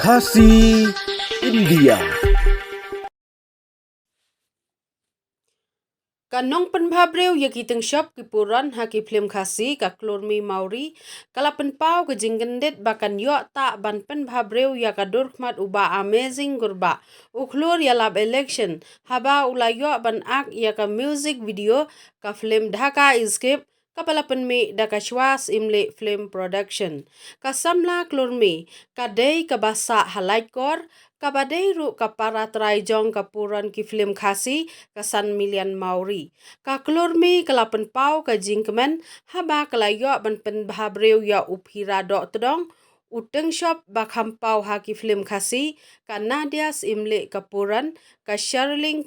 Khasi India. Kanong penbhabreu ya kiteng shop kipuran haki film khasi ka klormi mauri kala penpau ke jinggendet bakan yo tak ban penbhabreu ya ka durkhmat uba amazing gurba uklor ya lab election haba ulayo ban ak ya ka music video ka film Dhaka Escape kapala penmi daka shwas imle film production ka samla klormi ka dei ka basa halait kor kabadei ru kapara traijong kapuran ki film khasi kasan milian mauri ka klormi kalapan pau ka jingkemen haba kalayo ban penbhabreu ya uphira do tedong uteng shop bakham pau haki film khasi ka Nadias imle kapuran ka Sharilin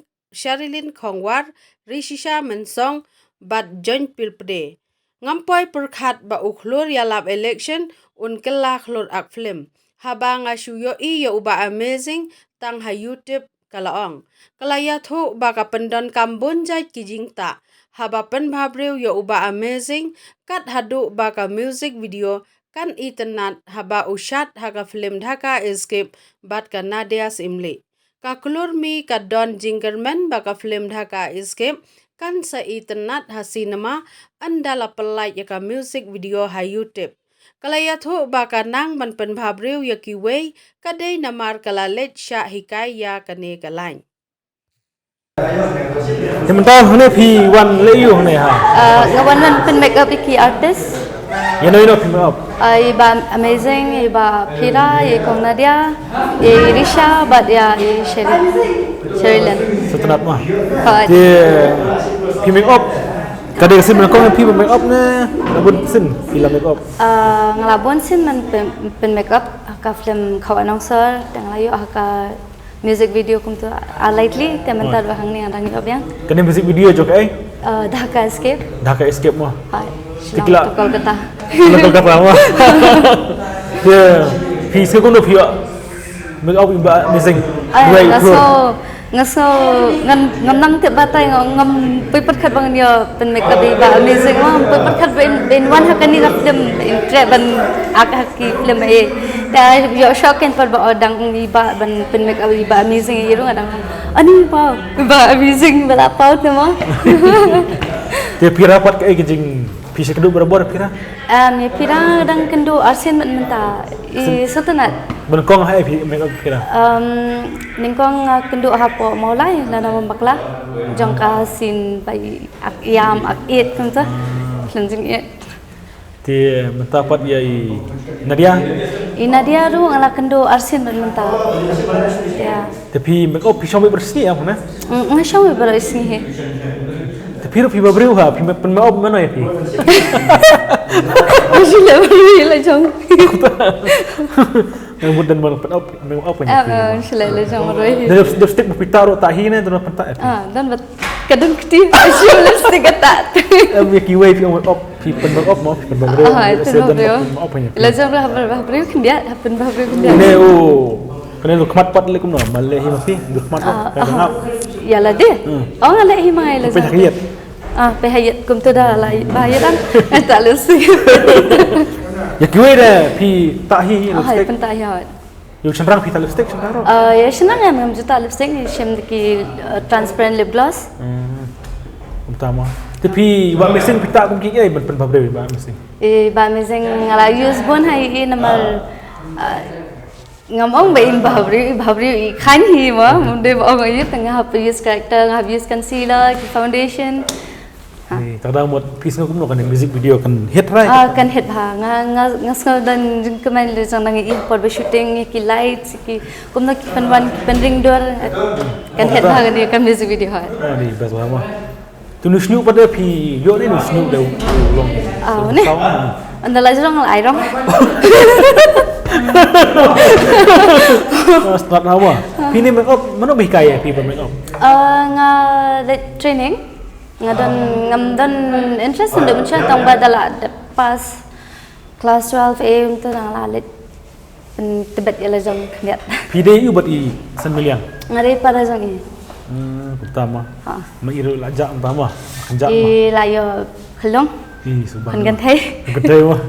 Khongwar Rishisha Mensong bat join pilpde ngampoi perkhat ba ukhlor ya lab election unkelah klor ak film haba ngasuyo iya uba amazing tang ha YouTube kalaong kalaya thu baka pendon kambon jai kijingta haba penbhabreu ya uba amazing kat hadu baka music video kan internet haba ushat haga film Dhaka Escape bat ka Nadias imle ka klormi ka don jingerman baka film Dhaka Escape kan sa internet ha cinema andala pelai ya ka music video ha YouTube kalaya thu baka nang man penbhabreu ya kiwei kadai namar kala let sha hikai ya kane kalain Sementara hone pi wan leyu hone ha. Ngawan pen makeup iki artist. You know pi makeup. Iba amazing, iba Pira, Kong Nadia, Risha, but ya Sherilyn. Setenat mah. Hai. Dia pi makeup. Kadang sin menakong pi makeup na labon sin film makeup. Ngalabon sin man pen makeup ka film kau announcer tang layu ka music video kum tu lately teman tar bahang ni arang yo biang. Kena music video jok Dhaka Escape. Dhaka Escape mah. Hai. Tikla. Kolkata. Kolkata mah. Dia pi sekon pi makeup iba amazing. Great. Ngaso ngang tiap batai ngam pipat khat bang dia pen makeup iba amazing ngam pipat khat ben wan hakani ka film intre ban aki film ta yo shocken par ba dang iba ban pen makeup iba amazing iru ngadang ani pa iba amazing bala paut nama Dia pira pat kai kijing pisa kedu berapa pira? Me pira dang kendo arsen menta sotanat Benkong hai makeup pira. Ningkong kendo hapo maulai lana membakla jangka sin pai ak yam ak it kunta cleansing it Dia menta pat ia Nadia. Nadia ru ala kendo arsen menta ya Tapi makeup pisau bersih apa na? Ngashaw bersih he Tapi ru pi babreu ha pi pen makeup mana ya pi? Masih lah jong. Yang mudan mana pen makeup nya. Sila jong roi. Dia stick pitaru tahi na tu pentak. Dan bet kadang keti asyik stick tak. Abi kiwei pi makeup pi pen makeup mau pen babreu. Itu babreu. Lah jong babreu kendia pen babreu kendia. Ne kena lu kemat pat lekum no malai hi mapi dukmat kadang Ya lah deh. Oh ngalah himai lah. Pehayat. Pehayat kum tu dah lah bahaya dah. Tak lusi. Ya kiwei dah pi tahi lipstick. Pen tak ya. Yo senang pi lipstick senang. Ya senang ya memang juta lipstick ni shem ki transparent lip gloss. Utama. Tapi buat mesin pita kum ki ai pen babreu buat mesin. Ba amazing ngala use bon hai nama ngamong ba in bhabri khan hi ma munde ba ngai tengah hap use character hap use concealer foundation Kadang buat piece ngam no kan music video kan hit right kan hit ha ngasal dan kemen le jang nang i por ba shooting ki lights ki kumna ki pen ring door kan hit ha ni kan music video ha ni bas lama tu nusnu pada pi yo ni nusnu dah long ni andala jang ai rong start nama pi ni make up mana lebih kaya pi make up nga training ngam dan interest ndak macam tong badala pas class 12 am tu nang lalit tebet ya lajang lihat pi dei u bat i san miliang ngari para jang ni pertama mairu lajak pertama kanjak layo khelong subhan kan thai kan thai mah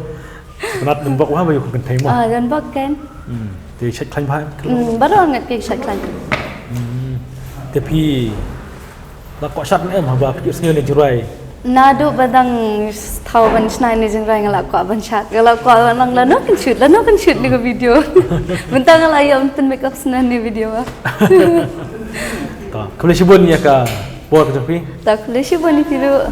penat dan bok wah bayu kan thai mah dan bok kan Thì check klan pha. Baru ngat ke syaklan. Tapi la ko shot em haba pijut sini ni jurai. Nadu badang tahu ban snai ni jeng rai ngalak ko ban chat. Ngalak ko lang la no kan shoot ni ko video. Bentang ngalak ya pen make up sna ni video ah. Ta, kalau sibun ya ka bor ke tapi. Tak boleh sih bani tiru.